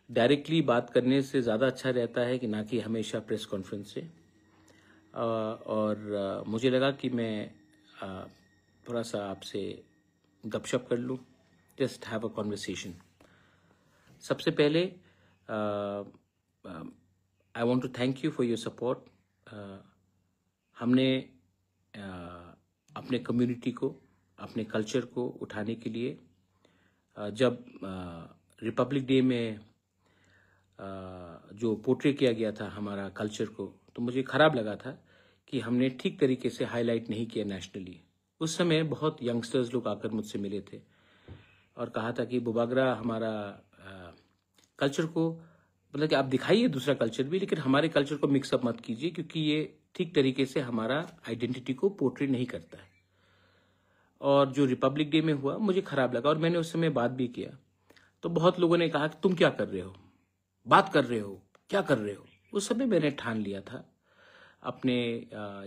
Directly बात करने से ज़्यादा अच्छा रहता है कि ना कि हमेशा प्रेस कॉन्फ्रेंस से। और मुझे लगा कि मैं थोड़ा सा आपसे गपशप कर लूँ, जस्ट हैव अ कॉन्वर्सेशन। सबसे पहले I want to thank you for your support. हमने अपने कम्युनिटी को, अपने कल्चर को उठाने के लिए जब रिपब्लिक डे में जो पोर्ट्रे किया गया था हमारा कल्चर को, तो मुझे ख़राब लगा था कि हमने ठीक तरीके से हाईलाइट नहीं किया नेशनली। उस समय बहुत यंगस्टर्स लोग आकर मुझसे मिले थे और कहा था कि बुबागरा हमारा कल्चर को, मतलब कि आप दिखाइए दूसरा कल्चर भी, लेकिन हमारे कल्चर को मिक्सअप मत कीजिए, क्योंकि ये ठीक तरीके से हमारा आइडेंटिटी को पोर्ट्रे नहीं करता है। और जो रिपब्लिक डे में हुआ मुझे ख़राब लगा और मैंने उस समय बात भी किया। तो बहुत लोगों ने कहा कि तुम क्या कर रहे हो, बात कर रहे हो, क्या कर रहे हो। उस समय मैंने ठान लिया था अपने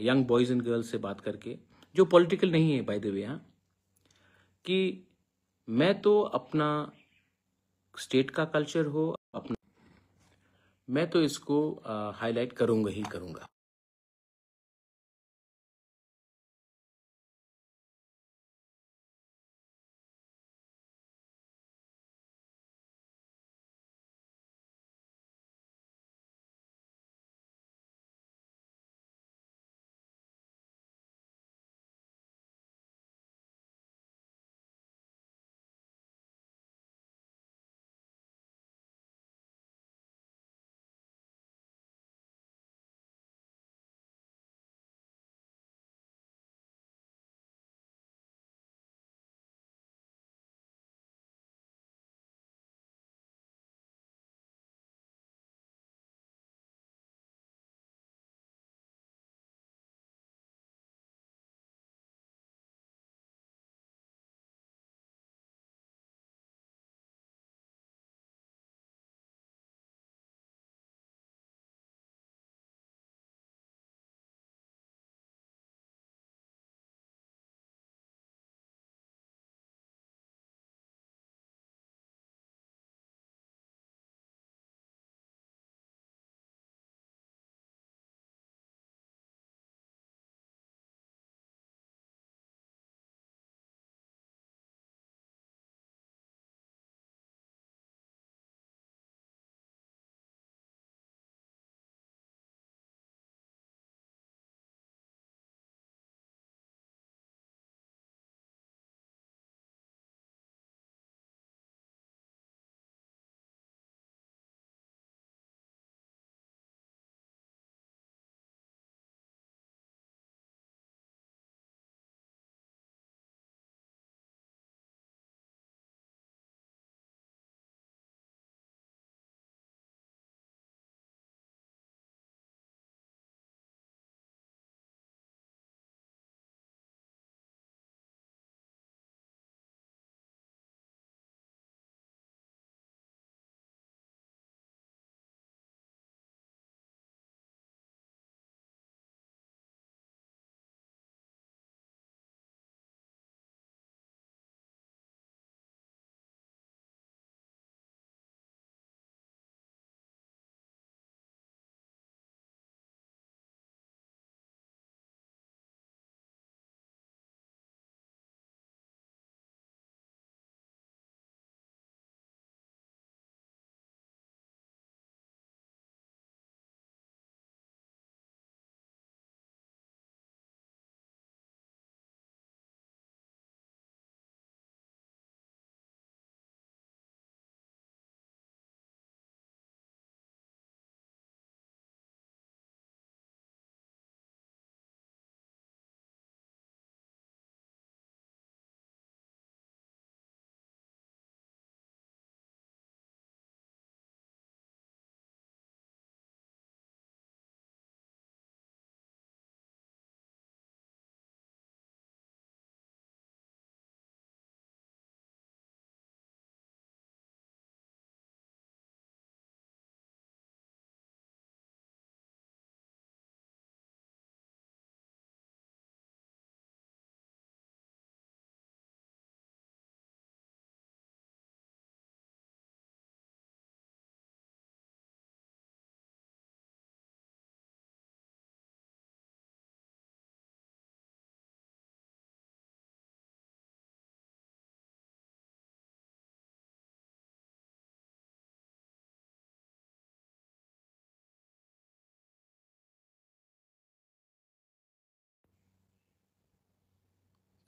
यंग बॉयज़ एंड गर्ल्स से बात करके, जो पॉलिटिकल नहीं है बाय द वे, हाँ, कि मैं तो अपना स्टेट का कल्चर हो अपना, मैं तो इसको हाईलाइट करूँगा ही करूँगा।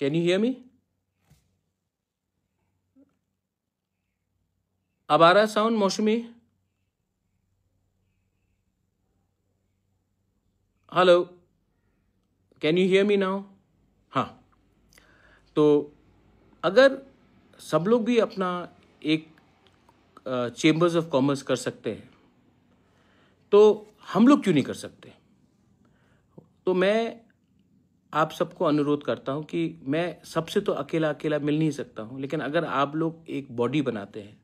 Can you hear me? अब आ रहा है साउंड मौसमी? Hello, can you hear me now? हाँ, तो अगर सब लोग भी अपना एक चेम्बर्स ऑफ कॉमर्स कर सकते हैं तो हम लोग क्यों नहीं कर सकते? तो मैं आप सबको अनुरोध करता हूं कि मैं सबसे तो अकेला अकेला मिल नहीं सकता हूं, लेकिन अगर आप लोग एक बॉडी बनाते हैं,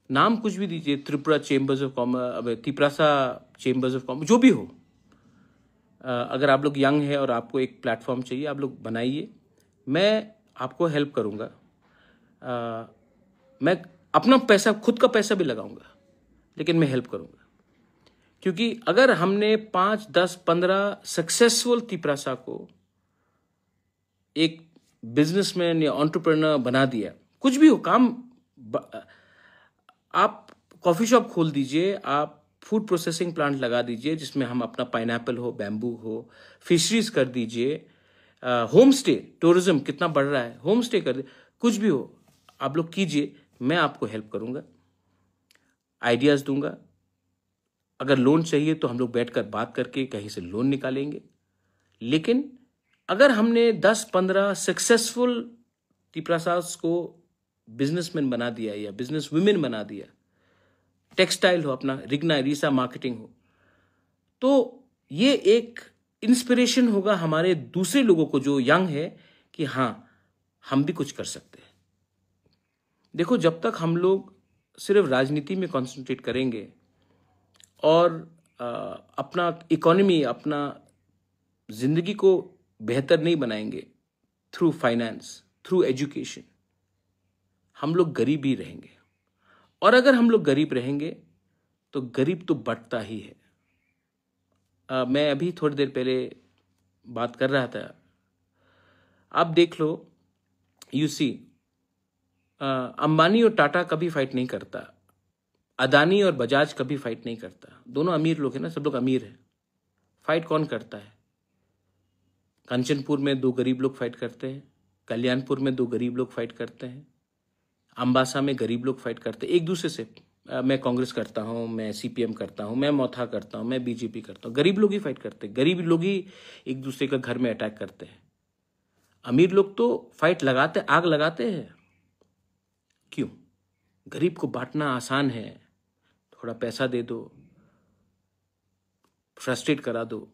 नाम कुछ भी दीजिए, Tripura chambers of commerce, Tiprasa chambers of commerce, जो भी हो, अगर आप लोग यंग है और आपको एक प्लेटफॉर्म चाहिए, आप लोग बनाइए, मैं आपको हेल्प करूंगा। मैं अपना पैसा, खुद का पैसा भी लगाऊंगा, लेकिन मैं हेल्प करूंगा। क्योंकि अगर हमने 5, 10, 15 सक्सेसफुल तिपरासा को एक बिजनेसमैन या एंटरप्रेन्योर बना दिया, कुछ भी हो काम, आप कॉफी शॉप खोल दीजिए, आप फूड प्रोसेसिंग प्लांट लगा दीजिए जिसमें हम अपना पाइनएप्पल हो, बैम्बू हो, फिशरीज कर दीजिए, होम स्टे, टूरिज्म कितना बढ़ रहा है, होम स्टे कर दीजिए, कुछ भी हो आप लोग कीजिए, मैं आपको हेल्प करूंगा, आइडियाज दूंगा। अगर लोन चाहिए तो हम लोग बैठकर बात करके कहीं से लोन निकालेंगे। लेकिन अगर हमने 10-15 सक्सेसफुल तिपरासास को बिजनेसमैन बना दिया या बिजनेस वुमेन बना दिया, टेक्सटाइल हो अपना, रिग्ना रीसा मार्केटिंग हो, तो ये एक इंस्पिरेशन होगा हमारे दूसरे लोगों को जो यंग है कि हाँ, हम भी कुछ कर सकते हैं। देखो, जब तक हम लोग सिर्फ राजनीति में कंसंट्रेट करेंगे और अपना इकोनॉमी, अपना जिंदगी को बेहतर नहीं बनाएंगे थ्रू फाइनेंस, थ्रू एजुकेशन, हम लोग गरीब ही रहेंगे। और अगर हम लोग गरीब रहेंगे तो गरीब तो बढ़ता ही है। मैं अभी थोड़ी देर पहले बात कर रहा था, आप देख लो, यू सी, अंबानी और टाटा कभी फाइट नहीं करता, अदानी और बजाज कभी फाइट नहीं करता, दोनों अमीर लोग हैं ना, सब लोग अमीर हैं। फाइट कौन करता है? कंचनपुर में 2 गरीब लोग फाइट करते हैं, कल्याणपुर में 2 गरीब लोग फाइट करते हैं, अंबासा में गरीब लोग फाइट करते हैं एक दूसरे से। मैं कांग्रेस करता हूं, मैं सीपीएम करता हूं, मैं मोथा करता हूं, मैं बीजेपी करता हूं, गरीब लोग ही फाइट करते हैं, गरीब लोग ही एक दूसरे का घर में अटैक करते हैं। अमीर लोग तो फाइट लगाते, आग लगाते हैं। क्यों? गरीब को बांटना आसान है, थोड़ा पैसा दे दो, फ्रस्ट्रेट करा दो।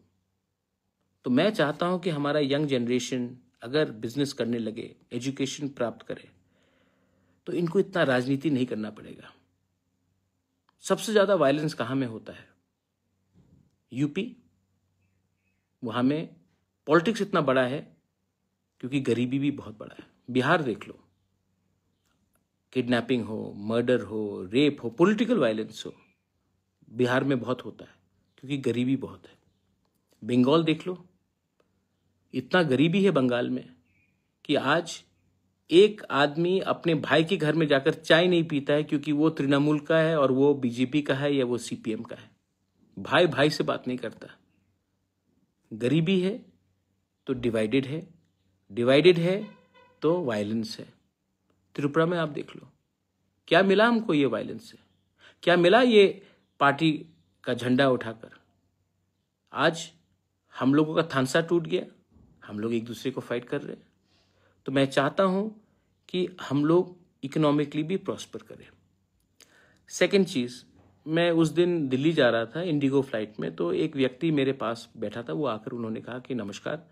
तो मैं चाहता हूं कि हमारा यंग जनरेशन अगर बिजनेस करने लगे, एजुकेशन प्राप्त करे, तो इनको इतना राजनीति नहीं करना पड़ेगा। सबसे ज्यादा वायलेंस कहां में होता है? यूपी, वहां में पॉलिटिक्स इतना बड़ा है क्योंकि गरीबी भी बहुत बड़ा है। बिहार देख लो, किडनैपिंग हो, मर्डर हो, रेप हो, पॉलिटिकल वायलेंस हो, बिहार में बहुत होता है क्योंकि गरीबी बहुत है। बंगाल देख लो, इतना गरीबी है बंगाल में कि आज एक आदमी अपने भाई के घर में जाकर चाय नहीं पीता है क्योंकि वो तृणमूल का है और वो बीजेपी का है या वो सीपीएम का है। भाई भाई से बात नहीं करता। गरीबी है तो डिवाइडेड है, डिवाइडेड है तो वायलेंस है। त्रिपुरा में आप देख लो, क्या मिला हमको ये वायलेंस से? क्या मिला ये पार्टी का झंडा उठाकर? आज हम लोगों का थानसा टूट गया, हम लोग एक दूसरे को फाइट कर रहे हैं। तो मैं चाहता हूं कि हम लोग इकोनॉमिकली भी प्रॉस्पर करें। सेकंड चीज, मैं उस दिन दिल्ली जा रहा था इंडिगो फ्लाइट में, तो एक व्यक्ति मेरे पास बैठा था, वो आकर उन्होंने कहा कि नमस्कार,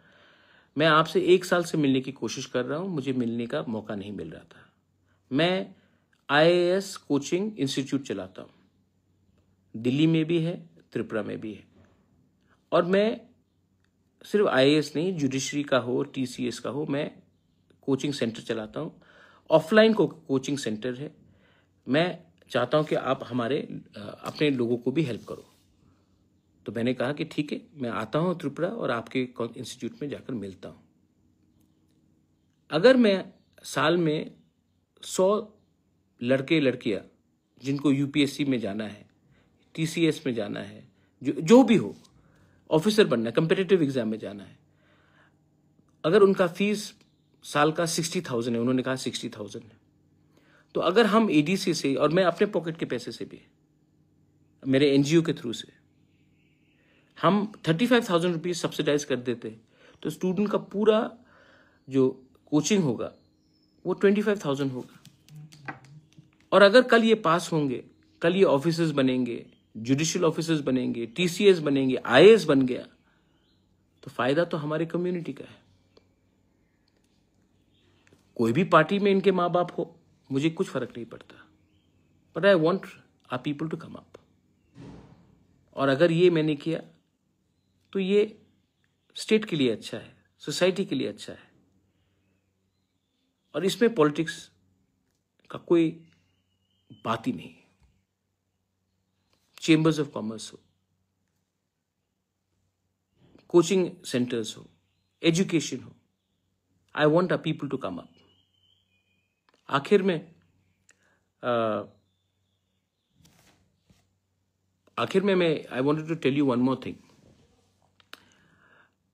मैं आपसे 1 साल से मिलने की कोशिश कर रहा हूं, मुझे मिलने का मौका नहीं मिल रहा था। मैं IAS कोचिंग इंस्टीट्यूट चलाता हूं, दिल्ली में भी है, त्रिपुरा में भी है, और मैं सिर्फ IAS नहीं, जुडिशरी का हो, TCS का हो, मैं कोचिंग सेंटर चलाता हूं। ऑफलाइन कोचिंग सेंटर है। मैं चाहता हूं कि आप हमारे अपने लोगों को भी हेल्प करो। तो मैंने कहा कि ठीक है, मैं आता हूं त्रिपुरा और आपके इंस्टीट्यूट में जाकर मिलता हूं। अगर मैं साल में 100 लड़के लड़कियां जिनको UPSC में जाना है, TCS में जाना है, जो भी हो, ऑफिसर बनना है, कंपेटिटिव एग्जाम में जाना है, अगर उनका फीस साल का 60,000 है, उन्होंने कहा 60,000 है। तो अगर हम एडीसी से, और मैं अपने पॉकेट के पैसे से भी, मेरे एनजीओ के थ्रू से हम 35,000 रुपीज सब्सिडाइज कर देते, तो स्टूडेंट का पूरा जो कोचिंग होगा वो 25,000 होगा। और अगर कल ये पास होंगे, कल ये ऑफिसर्स बनेंगे, जुडिशियल ऑफिसर्स बनेंगे, टीसीएस बनेंगे, आईएएस बन गया, तो फायदा तो हमारे कम्युनिटी का है। कोई भी पार्टी में इनके माँ बाप हो, मुझे कुछ फर्क नहीं पड़ता, but I want our people to come up. और अगर ये मैंने किया तो ये स्टेट के लिए अच्छा है, सोसाइटी के लिए अच्छा है, और इसमें पॉलिटिक्स का कोई बात ही नहीं। चेंबर्स ऑफ कॉमर्स हो, कोचिंग सेंटर्स हो, एजुकेशन हो, I want our people to come up. आखिर में मैं I wanted to tell you one more thing.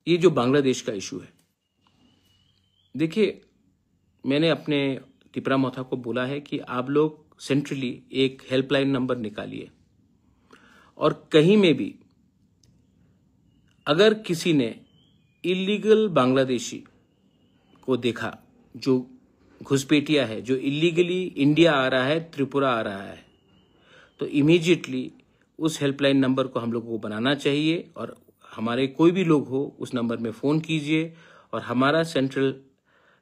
ये जो बांग्लादेश का इशू है, देखिए, मैंने अपने तिपरा मोथा को बोला है कि आप लोग सेंट्रली एक हेल्पलाइन नंबर निकालिए, और कहीं में भी अगर किसी ने इलीगल बांग्लादेशी को देखा, जो घुसपैठिया है, जो इलीगली इंडिया आ रहा है, त्रिपुरा आ रहा है, तो इमीडिएटली उस हेल्पलाइन नंबर को हम लोगों को बनाना चाहिए, और हमारे कोई भी लोग हो उस नंबर में फ़ोन कीजिए, और हमारा सेंट्रल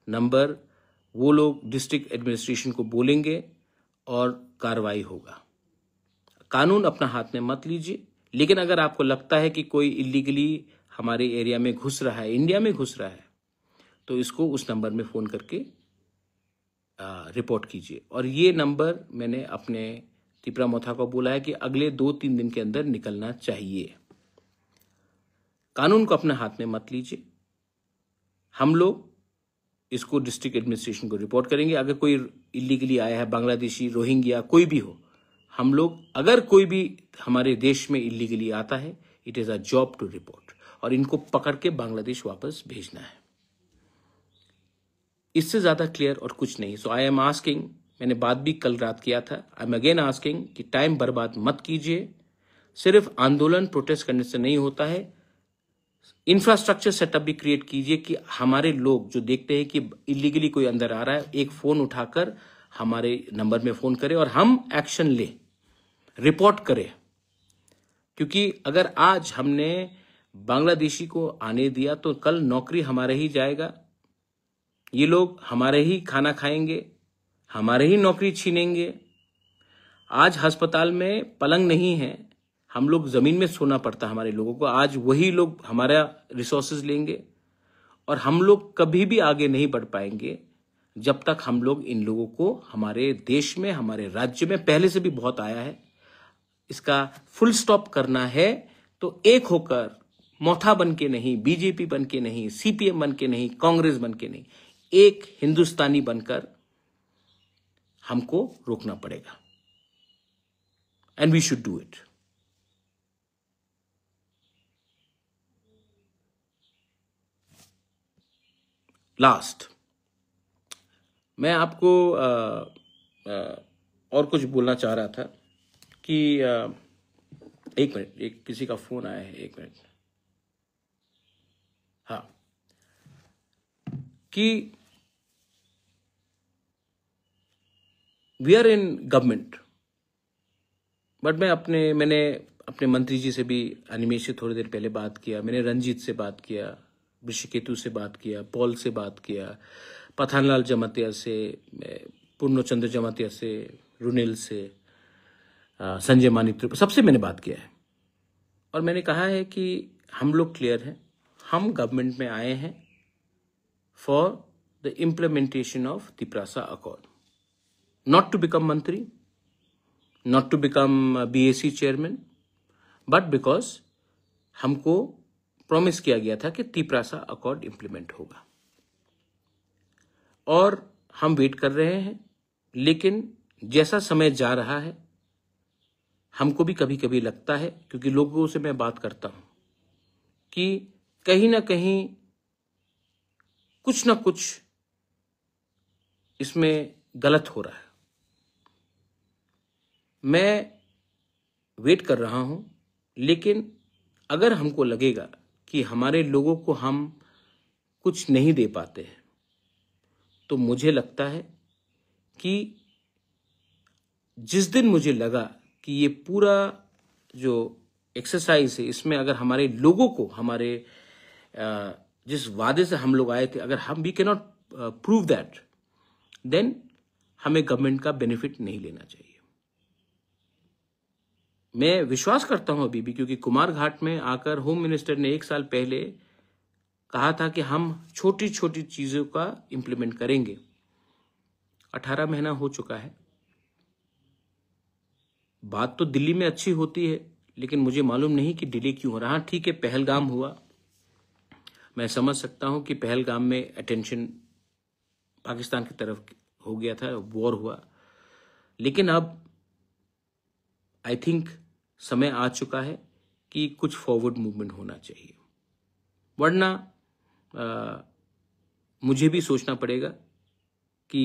नंबर वो लोग डिस्ट्रिक्ट एडमिनिस्ट्रेशन को बोलेंगे और कार्रवाई होगा। कानून अपना हाथ में मत लीजिए, लेकिन अगर आपको लगता है कि कोई इलीगली हमारे एरिया में घुस रहा है, इंडिया में घुस रहा है, तो इसको उस नंबर में फ़ोन करके रिपोर्ट कीजिए। और ये नंबर मैंने अपने तिपरा मोथा को बोला है कि अगले 2-3 दिन के अंदर निकलना चाहिए। कानून को अपने हाथ में मत लीजिए। हम लोग इसको डिस्ट्रिक्ट एडमिनिस्ट्रेशन को रिपोर्ट करेंगे। अगर कोई इलीगली आया है, बांग्लादेशी, रोहिंग्या, कोई भी हो, हम लोग, अगर कोई भी हमारे देश में इलीगली आता है, it is a job to report, और इनको पकड़ के बांग्लादेश वापस भेजना है। इससे ज्यादा क्लियर और कुछ नहीं। सो आई एम आस्किंग, मैंने बात भी कल रात किया था, आई एम अगेन आस्किंग कि टाइम बर्बाद मत कीजिए। सिर्फ आंदोलन, प्रोटेस्ट करने से नहीं होता है, इंफ्रास्ट्रक्चर सेटअप भी क्रिएट कीजिए कि हमारे लोग जो देखते हैं कि इलीगली कोई अंदर आ रहा है, एक फोन उठाकर हमारे नंबर में फोन करें और हम एक्शन लें, रिपोर्ट करें। क्योंकि अगर आज हमने बांग्लादेशी को आने दिया तो कल नौकरी हमारे ही जाएगा, ये लोग हमारे ही खाना खाएंगे, हमारे ही नौकरी छीनेंगे। आज अस्पताल में पलंग नहीं है, हम लोग जमीन में सोना पड़ता हमारे लोगों को, आज वही लोग हमारा रिसोर्सेज लेंगे, और हम लोग कभी भी आगे नहीं बढ़ पाएंगे जब तक हम लोग इन लोगों को हमारे देश में, हमारे राज्य में, पहले से भी बहुत आया है, इसका फुल स्टॉप करना है। तो एक होकर, मोथा बन के नहीं, बीजेपी बन के नहीं, सीपीएम बन के नहीं, कांग्रेस बन के नहीं, एक हिंदुस्तानी बनकर हमको रोकना पड़ेगा, and we should do it. Last, मैं आपको और कुछ बोलना चाह रहा था कि एक मिनट, एक किसी का फोन आया है, एक मिनट। हाँ, कि we are in government, but मैंने अपने मंत्री जी से भी, अनिमेश से थोड़ी देर पहले बात किया, मैंने रंजीत से बात किया, ऋषिकेतु से बात किया, पॉल से बात किया, पठानलाल जमातिया से, पूर्णचंद्र जमातिया से, रुनिल से, संजय मानिक, सबसे मैंने बात किया है। और मैंने कहा है कि हम लोग क्लियर हैं, हम गवर्नमेंट में आए हैं for the implementation of Tiprasa accord, not to become मंत्री, not to become BAC chairman, but because हमको प्रॉमिस किया गया था कि तिपरासा अकॉर्ड इंप्लीमेंट होगा, और हम वेट कर रहे हैं। लेकिन जैसा समय जा रहा है, हमको भी कभी कभी लगता है, क्योंकि लोगों से मैं बात करता हूं, कि कहीं ना कहीं कुछ ना कुछ इसमें गलत हो रहा है। मैं वेट कर रहा हूं, लेकिन अगर हमको लगेगा कि हमारे लोगों को हम कुछ नहीं दे पाते हैं, तो मुझे लगता है कि जिस दिन मुझे लगा कि ये पूरा जो एक्सरसाइज है, इसमें अगर हमारे लोगों को हमारे जिस वादे से हम लोग आए थे, अगर हम we can not prove that, then हमें गवर्नमेंट का बेनिफिट नहीं लेना चाहिए। मैं विश्वास करता हूं अभी भी, क्योंकि कुमार घाट में आकर होम मिनिस्टर ने 1 साल पहले कहा था कि हम छोटी छोटी चीजों का इंप्लीमेंट करेंगे। 18 महीना हो चुका है। बात तो दिल्ली में अच्छी होती है, लेकिन मुझे मालूम नहीं कि डिले क्यों हो रहा। ठीक है, पहलगाम हुआ, मैं समझ सकता हूं कि पहलगाम में अटेंशन पाकिस्तान की तरफ हो गया था, वॉर हुआ, लेकिन अब आई थिंक समय आ चुका है कि कुछ फॉरवर्ड मूवमेंट होना चाहिए, वरना मुझे भी सोचना पड़ेगा कि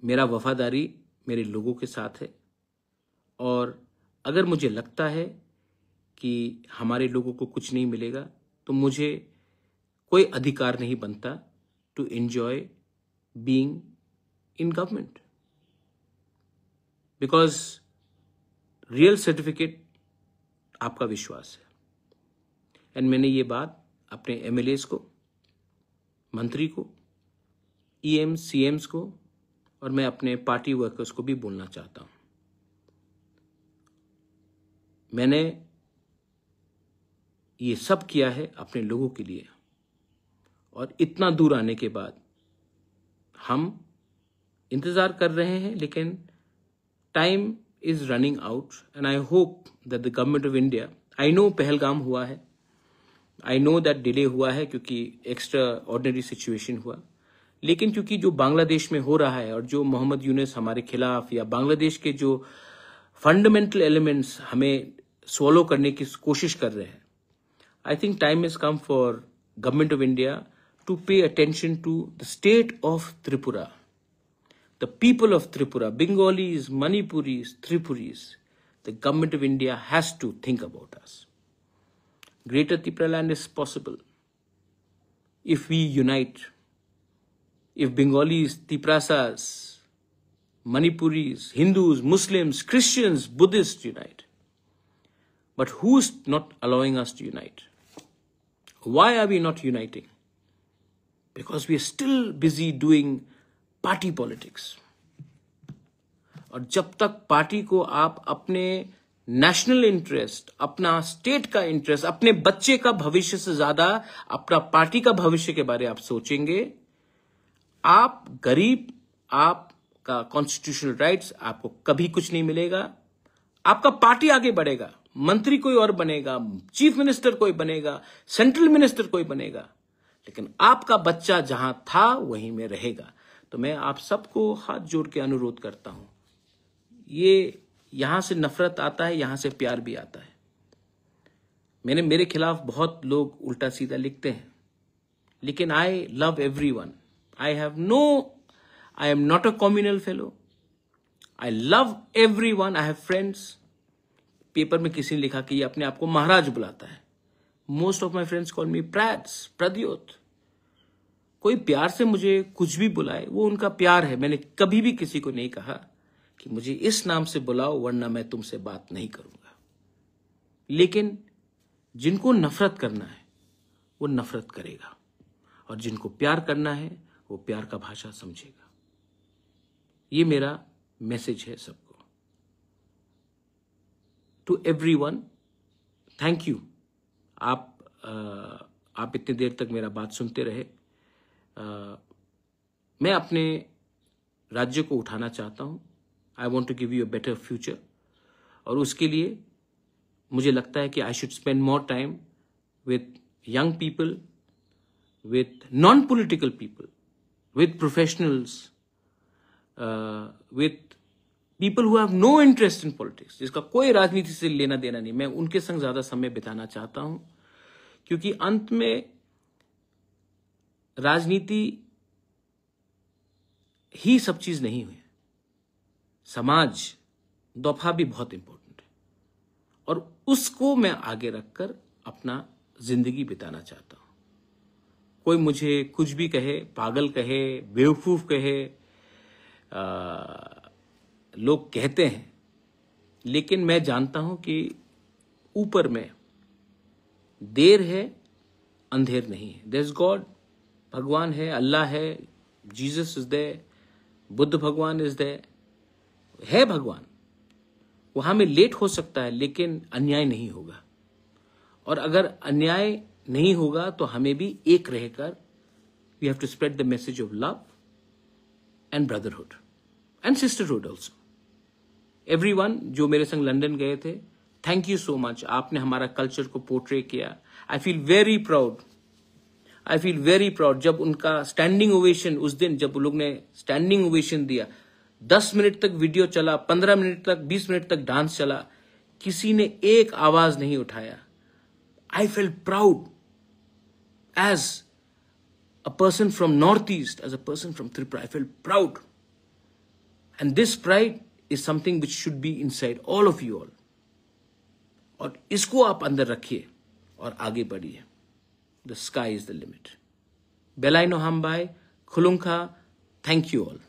मेरा वफादारी मेरे लोगों के साथ है, और अगर मुझे लगता है कि हमारे लोगों को कुछ नहीं मिलेगा, तो मुझे कोई अधिकार नहीं बनता to enjoy being in government, because real certificate आपका विश्वास है। एंड मैंने ये बात अपने एमएलएस को, मंत्री को, ईएम सीएम्स को, और मैं अपने पार्टी वर्कर्स को भी बोलना चाहता हूं। मैंने ये सब किया है अपने लोगों के लिए, और इतना दूर आने के बाद हम इंतजार कर रहे हैं, लेकिन time is running out, and I hope that the government of India, I know Pahalgam हुआ है, I know that delay हुआ है क्योंकि एक्स्ट्रा ऑर्डिनरी सिचुएशन हुआ, लेकिन क्योंकि जो बांग्लादेश में हो रहा है और जो मोहम्मद यूनुस हमारे खिलाफ, या बांग्लादेश के जो फंडामेंटल एलिमेंट्स हमें सोलो करने की कोशिश कर रहे हैं, I think time is come for government of India to pay attention to the state of Tripura, the people of Tripura, Bengalis, Manipuris, Tripuris. The government of India has to think about us. Greater Tripura land is possible if we unite. If Bengalis, Triprasas, Manipuris, Hindus, Muslims, Christians, Buddhists unite. But who's not allowing us to unite? Why are we not uniting? Because we are still busy doing party politics. और जब तक party को आप अपने national interest, अपना state का interest, अपने बच्चे का भविष्य से ज्यादा अपना पार्टी का भविष्य के बारे में आप सोचेंगे, आप गरीब, आपका कॉन्स्टिट्यूशनल राइट्स, आपको कभी कुछ नहीं मिलेगा। आपका पार्टी आगे बढ़ेगा, मंत्री कोई और बनेगा, चीफ मिनिस्टर कोई बनेगा, सेंट्रल मिनिस्टर कोई बनेगा, लेकिन आपका बच्चा जहां था वहीं में रहेगा। तो मैं आप सबको हाथ जोड़ के अनुरोध करता हूं, ये यहां से नफरत आता है, यहां से प्यार भी आता है। मेरे खिलाफ बहुत लोग उल्टा सीधा लिखते हैं, लेकिन I love everyone. I am not a communal fellow, I love everyone, I have friends. Paper में किसी ने लिखा कि ये अपने आप को महाराज बुलाता है। Most of my friends call मी प्रद्योत। कोई प्यार से मुझे कुछ भी बुलाए, वो उनका प्यार है। मैंने कभी भी किसी को नहीं कहा कि मुझे इस नाम से बुलाओ वरना मैं तुमसे बात नहीं करूंगा। लेकिन जिनको नफरत करना है वो नफरत करेगा, और जिनको प्यार करना है वो प्यार का भाषा समझेगा। ये मेरा मैसेज है सबको। To everyone, thank you. आप इतनी देर तक मेरा बात सुनते रहे। मैं अपने राज्य को उठाना चाहता हूं। I want to give you a better future, और उसके लिए मुझे लगता है कि I should spend more time with young people, with non political people, with professionals, with people who have no interest in politics, जिसका कोई राजनीति से लेना देना नहीं। मैं उनके संग ज्यादा समय बिताना चाहता हूं, क्योंकि अंत में राजनीति ही सब चीज नहीं हुई। समाज दफा भी बहुत इंपॉर्टेंट है और उसको मैं आगे रखकर अपना जिंदगी बिताना चाहता हूं। कोई मुझे कुछ भी कहे, पागल कहे, बेवकूफ कहे, लोग कहते हैं, लेकिन मैं जानता हूं कि ऊपर में देर है, अंधेर नहीं है। देयर इज गॉड, भगवान है, अल्लाह है, जीसस इज देयर, बुद्ध भगवान इज देयर, है भगवान। वहां में लेट हो सकता है लेकिन अन्याय नहीं होगा। और अगर अन्याय नहीं होगा तो हमें भी एक रहकर we have to spread the message of love and brotherhood and sisterhood also. Everyone जो मेरे संग लंदन गए थे, थैंक यू सो मच। आपने हमारा कल्चर को पोर्ट्रे किया। I feel very proud, I feel very proud. जब उनका स्टैंडिंग ओवेशन, उस दिन जब लोग ने स्टैंडिंग ओवेशन दिया, 10 मिनट तक वीडियो चला, 15 मिनट तक, 20 मिनट तक डांस चला, किसी ने एक आवाज नहीं उठाया। I feel proud as a person from north east, as a person from Tripura. I feel proud and this pride is something which should be inside all of you all. और इसको आप अंदर रखिए और आगे बढ़िए। The sky is the limit. बेलाइनो हमबाई खुलुंखा। Thank you all.